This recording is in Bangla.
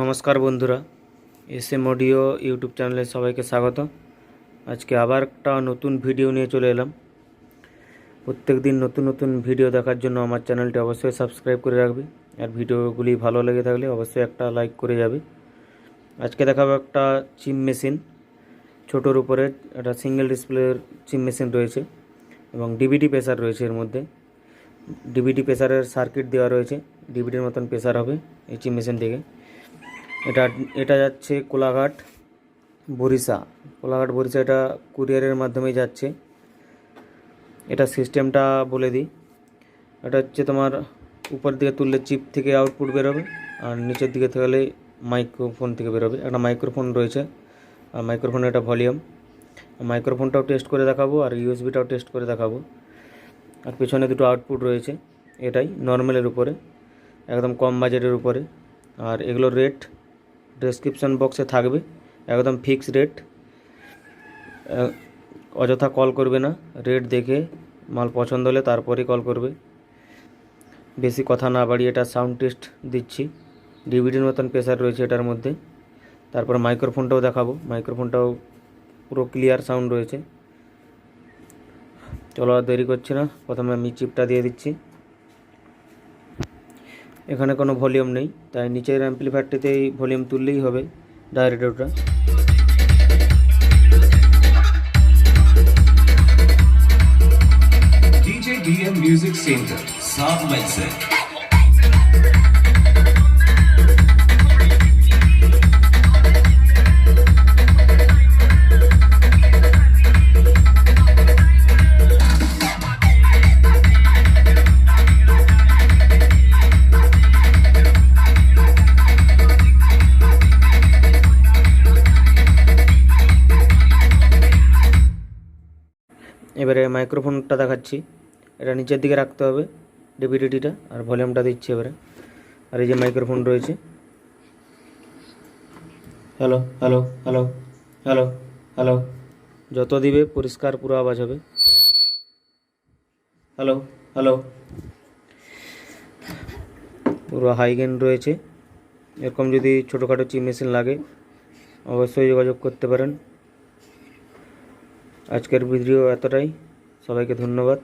নমস্কার বন্ধুরা, এসএম অডিও ইউটিউব চ্যানেলে সবাইকে স্বাগত। আজকে আবার একটা নতুন ভিডিও নিয়ে চলে এলাম। প্রত্যেক দিন নতুন নতুন ভিডিও দেখার জন্য আমার চ্যানেলটি অবশ্যই সাবস্ক্রাইব করে রাখবে, আর ভিডিওগুলি ভালো লেগে থাকলে অবশ্যই একটা লাইক করে যাবে। আজকে দেখাবো একটা চিম মেশিন, ছোটোর উপরে একটা সিঙ্গেল ডিসপ্লের চিম মেশিন রয়েছে এবং ডিভিডি প্রেসার রয়েছে। এর মধ্যে ডিভিডি প্রেসারের সার্কিট দেওয়া রয়েছে, ডিভিডির মতন প্রেসার হবে এই চিম মেশিন থেকে। এটা যাচ্ছে কোলাঘাট বরিশা। এটা কুরিয়ারের মাধ্যমে যাচ্ছে। এটা সিস্টেমটা বলে দিই। এটা হচ্ছে তোমার উপর দিকে তুললে চিপ থেকে আউটপুট বেরোবে, আর নিচের দিকে থাকলে মাইক্রোফোন থেকে বেরোবে। একটা মাইক্রোফোন রয়েছে, আর মাইক্রোফোনের একটা ভলিউম। মাইক্রোফোনটাও টেস্ট করে দেখাবো, আর ইউএসবিটাও টেস্ট করে দেখাবো। আর পেছনে দুটো আউটপুট রয়েছে। এটাই নর্মালের উপরে, একদম কম বাজেটের উপরে। আর এগুলোর রেট ডেসক্রিপশন বক্সে থাকবে, একদম ফিক্স রেট। অযথা কল করবে না, রেট দেখে মাল পছন্দ হলে তারপরেই কল করবে। বেশি কথা না বাড়িয়ে এটা সাউন্ড টেস্ট দিচ্ছি। ডিভিডির মতন প্রেসার রয়েছে এটার মধ্যে। তারপর মাইক্রোফোনটাও দেখাবো, মাইক্রোফোনটাও পুরো ক্লিয়ার সাউন্ড রয়েছে। চলো আর দেরি করছি না, প্রথমে আমি চিপটা দিয়ে দিচ্ছি। এখানে কোনো ভলিউম নেই, তাই নিচের অ্যাম্পলিফায়ারটিতেই ভলিউম তুললেই হবে ডাইরেক্ট ওটা। DJ DM Music Center, 7 मई से। এবারে মাইক্রোফোনটা দেখাচ্ছি। এটা নিচের দিকে রাখতে হবে ডিভিডিটা, আর ভলিউমটা দিচ্ছি এবারে। আর এই যে মাইক্রোফোন রয়েছে, hello hello hello hello hello, যত দিবে পরিষ্কার পুরো আওয়াজ হবে। হ্যালো হ্যালো, পুরো হাই গেইন রয়েছে। এরকম যদি ছোটোখাটো চিপ মেশিন লাগে অবশ্যই যোগাযোগ করতে পারেন। আজকের ভিডিও এতটাই, সবাইকে ধন্যবাদ।